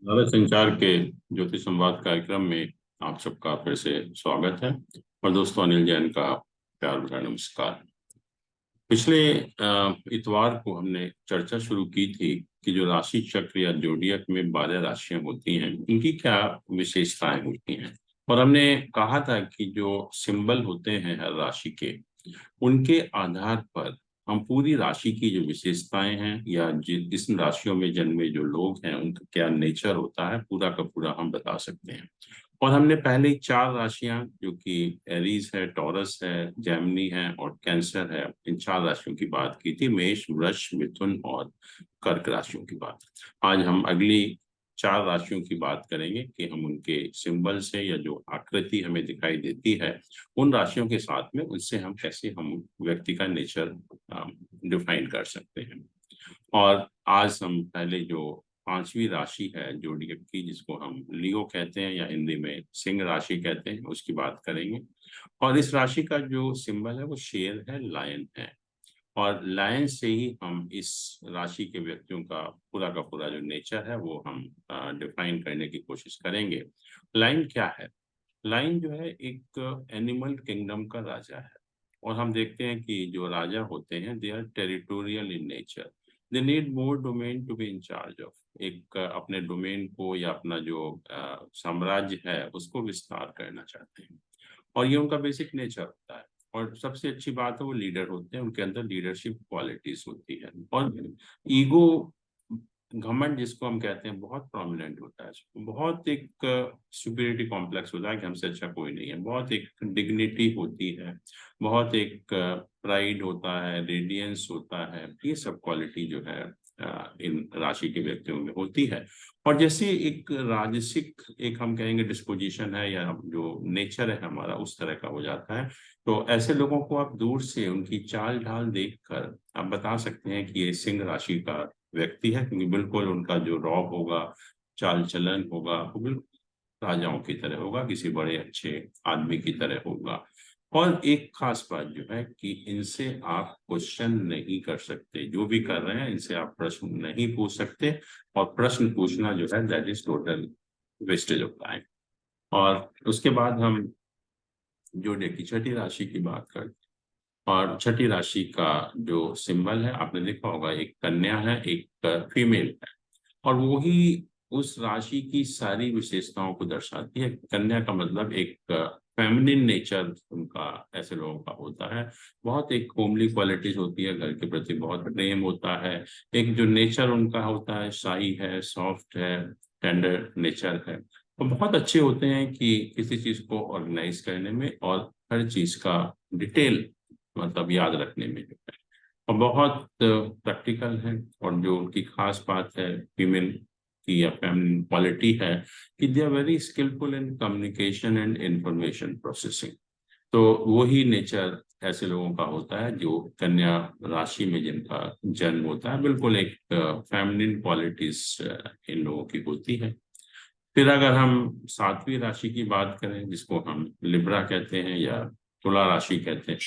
भारत संचार के ज्योतिष संवाद कार्यक्रम में आप सबका फिर से स्वागत है। और दोस्तों, अनिल जैन का प्यार भरा नमस्कार। पिछले इतवार को हमने चर्चा शुरू की थी कि जो राशि चक्र या जोडियक में 12 राशियां होती हैं, इनकी क्या विशेषताएं होती हैं। और हमने कहा था कि जो सिंबल होते हैं हर राशि के, उनके आधार पर हम पूरी राशि की जो विशेषताएं हैं या जिस राशियों में जन्मे जो लोग हैं उनका क्या नेचर होता है, पूरा का पूरा हम बता सकते हैं। और हमने पहले ही 4 राशियां जो कि एरीज है, टॉरस है, जेमिनी है और कैंसर है, इन 4 राशियों की बात की थी। मेष, वृष, मिथुन और कर्क राशियों की बात। आज हम अगली 4 राशियों की बात करेंगे कि हम उनके सिंबल से या जो आकृति हमें दिखाई देती है उन राशियों के साथ में, उससे हम कैसे हम व्यक्ति का नेचर डिफाइन कर सकते हैं। और आज हम पहले जो 5वीं राशि है जोडियक की, जिसको हम लियो कहते हैं या हिंदी में सिंह राशि कहते हैं, उसकी बात करेंगे। और इस राशि का जो सिंबल है वो शेर है, लायन है। और लायन से ही हम इस राशि के व्यक्तियों का पूरा जो नेचर है वो हम डिफाइन करने की कोशिश करेंगे। लायन क्या है? लायन जो है एक एनिमल किंगडम का राजा है। और हम देखते हैं कि जो राजा होते हैं they are territorial in nature. They need more domain to be in charge of. अपने डोमेन को या अपना जो साम्राज्य है उसको विस्तार करना चाहते हैं। और ये उनका बेसिक नेचर होता है। और सबसे अच्छी बात है वो लीडर होते हैं, उनके अंदर लीडरशिप क्वालिटीज होती है। और ईगो, घमंड जिसको हम कहते हैं, बहुत प्रोमिनेंट होता है। बहुत एक सुपीरियरिटी कॉम्प्लेक्स होता है कि हमसे अच्छा कोई नहीं है। बहुत एक डिग्निटी होती है, बहुत एक प्राइड होता है, रेडियंस होता है। ये सब क्वालिटी जो है इन राशि के व्यक्तियों में होती है। और जैसे एक राजसिक, एक हम कहेंगे डिस्पोजिशन है या जो नेचर है हमारा, उस तरह का हो जाता है। तो ऐसे लोगों को आप दूर से उनकी चाल ढाल देखकर आप बता सकते हैं कि ये सिंह राशि का व्यक्ति है, क्योंकि बिल्कुल उनका जो रौब होगा, चाल चलन होगा, वो बिल्कुल राजाओं की तरह होगा, किसी बड़े अच्छे आदमी की तरह होगा। और एक खास बात जो है कि इनसे आप क्वेश्चन नहीं कर सकते। जो भी कर रहे हैं इनसे आप प्रश्न नहीं पूछ सकते। और प्रश्न पूछना जो है that is total wastage of time. और उसके बाद हम जोड़िए की छठी राशि की बात करते हैं। और छठी राशि का जो सिंबल है आपने देखा होगा, एक कन्या है, एक फीमेल है। और वो ही उस राशि की सारी विशेषताओं को दर्शाती है। कन्या का मतलब एक फेमिनिन नेचर उनका ऐसे लोगों का होता है। बहुत एक होमली क्वालिटीज होती है, घर के प्रति बहुत प्रेम होता है। एक जो नेचर उनका होता है, शाही है, सॉफ्ट है, टेंडर नेचर है। तो बहुत अच्छे होते हैं कि किसी चीज को ऑर्गेनाइज करने में और हर चीज का डिटेल मतलब याद रखने में जो है। और बहुत प्रैक्टिकल है। और जो उनकी खास बात है फीमेल की या फेमिनिन क्वालिटी है कि they are very skillful in communication and information processing. तो वही नेचर ऐसे लोगों का होता है जो कन्या राशि में जिनका जन्म होता है। बिल्कुल एक फेमिनिन क्वालिटीज इन लोगों की होती है। फिर अगर हम 7वीं राशि की बात करें, जिसको हम लिब्रा कहते हैं या तुला राशि कहते हैं,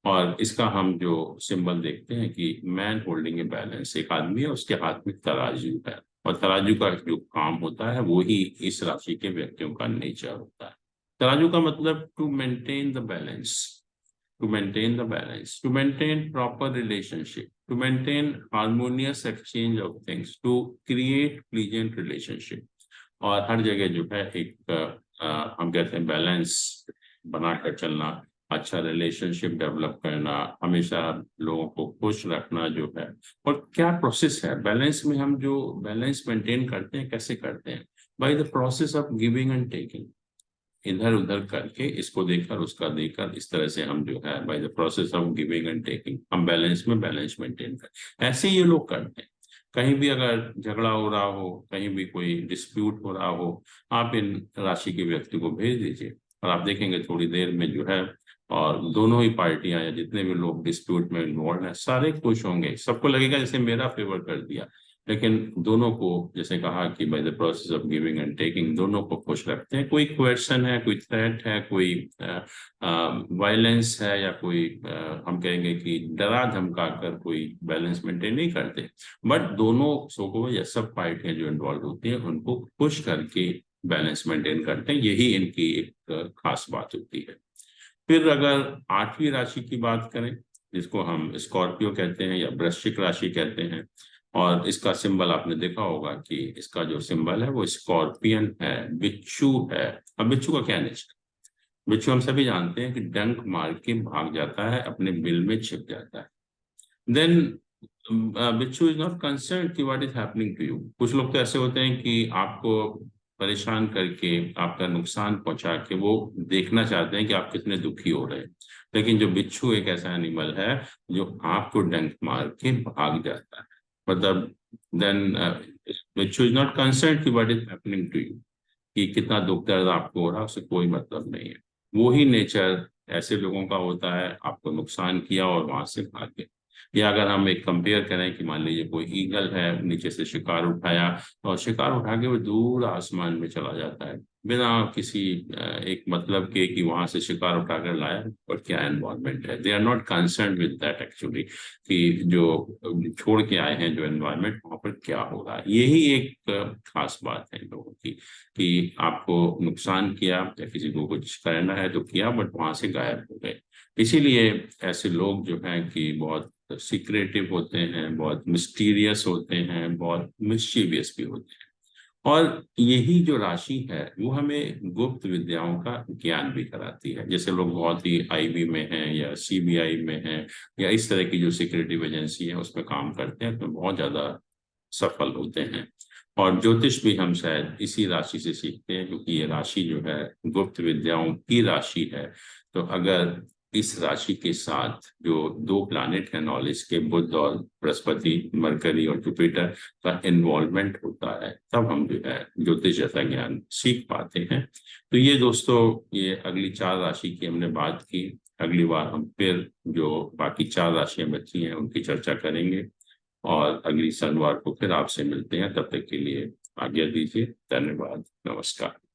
और इसका हम जो सिंबल देखते हैं कि मैन होल्डिंग ए बैलेंस, एक आदमी है, उसके हाथ में तराजू है। और तराजू का जो काम होता है वो ही इस राशि के व्यक्तियों का नेचर होता है। तराजू का मतलब to maintain the balance, to maintain the balance, to maintain proper relationship, to maintain harmonious exchange of things, to create pleasant relationship. और हर जगह जो है एक हम कहते हैं बैलेंस बनाकर चलना, अच्छा रिलेशनशिप डेवलप करना, हमेशा लोगों को खुश रखना जो है। और क्या प्रोसेस है बैलेंस में, हम जो बैलेंस मेंटेन करते हैं कैसे करते हैं? By the process of giving and taking. इधर उधर करके, इसको देखकर उसका देखकर, इस तरह से हम जो है by the process of giving and taking हम बैलेंस में बैलेंस मेंटेन करें। ऐसे ये लोग करते हैं। कहीं भी अगर झगड़ा हो रहा हो, कहीं भी कोई डिस्प्यूट हो रहा हो, आप इन राशि के व्यक्ति को भेज दीजिए और आप देखेंगे थोड़ी देर में जो है, और दोनों ही पार्टियां या जितने भी लोग डिस्प्यूट में इन्वॉल्व हैं सारे खुश होंगे। सबको लगेगा जैसे मेरा फेवर कर दिया। लेकिन दोनों को जैसे कहा कि by the process of giving and taking दोनों को खुश रखते हैं। कोई क्वेश्चन है, कोई थ्रेट है, कोई वायलेंस है, या कोई हम कहेंगे कि डरा धमका कर कोई बैलेंस मेंटेन नहीं करते, बट दोनों को या सब पार्टियां जो इन्वॉल्व होती हैं उनको खुश करके बैलेंस मेंटेन करते हैं। यही इनकी एक खास बात होती है। फिर अगर आठवीं राशि की बात करें, जिसको हम स्कॉर्पियो कहते हैं या वृश्चिक राशि कहते हैं, और इसका सिंबल आपने देखा होगा कि इसका जो सिंबल है वो स्कॉर्पियन है, बिच्छू है। अब बिच्छू का क्या नेचर? बिच्छू हम सभी जानते हैं कि डंक मार के भाग जाता है, अपने बिल में छिप जाता है। देन बिच्छू इज नॉट कंसर्न कि what is happening to you. कुछ लोग तो ऐसे होते हैं कि आपको परेशान करके, आपका नुकसान पहुंचा के वो देखना चाहते हैं कि आप कितने दुखी हो रहे हैं। लेकिन जो बिच्छू एक ऐसा एनिमल है जो आपको डंक मार के भाग जाता है। मतलब देन बिच्छू इज नॉट कंसर्न कि what is happening to you, कि कितना दुख दर्द आपको हो रहा है, उससे कोई मतलब नहीं है। वो ही नेचर ऐसे लोगों का होता है, आपको नुकसान किया और वहां से भागे। या अगर हम एक कंपेयर करें कि मान लीजिए कोई ईगल है, नीचे से शिकार उठाया और शिकार उठा के वो दूर आसमान में चला जाता है बिना किसी एक मतलब के कि वहां से शिकार उठाकर लाया और क्या एनवायरनमेंट है। They are not concern with that actually, कि जो छोड़ के आए हैं जो एनवायरनमेंट वहां पर क्या हो रहा है। यही एक खास बात है इन लोगों की, कि आपको नुकसान किया या किसी को कुछ करना है तो किया, बट वहां से गायब हो गए। इसीलिए ऐसे लोग जो हैं कि बहुत सीक्रेटिव होते हैं, बहुत मिस्टीरियस होते हैं, बहुत मिस्चीवियस भी होते हैं। और यही जो राशि है वो हमें गुप्त विद्याओं का ज्ञान भी कराती है। जैसे लोग बहुत ही आईबी में हैं या सीबीआई में हैं या इस तरह की जो सिक्योरिटी एजेंसी है उसमें काम करते हैं, तो बहुत ज्यादा सफल होते हैं। और ज्योतिष भी हम शायद इसी राशि से सीखते हैं, क्योंकि ये राशि जो है गुप्त विद्याओं की राशि है। तो अगर इस राशि के साथ जो दो प्लैनेट हैं नॉलेज के, बुध और बृहस्पति, मरकरी और जुपिटर का इन्वॉल्वमेंट होता है, तब हम जो है ज्योतिष जैसा ज्ञान सीख पाते हैं। तो ये दोस्तों, ये अगली 4 राशि की हमने बात की। अगली बार हम फिर जो बाकी 4 राशियां बची हैं उनकी चर्चा करेंगे, और अगली शनिवार को फिर आपसे मिलते हैं। तब तक के लिए आज्ञा दीजिए। धन्यवाद। नमस्कार।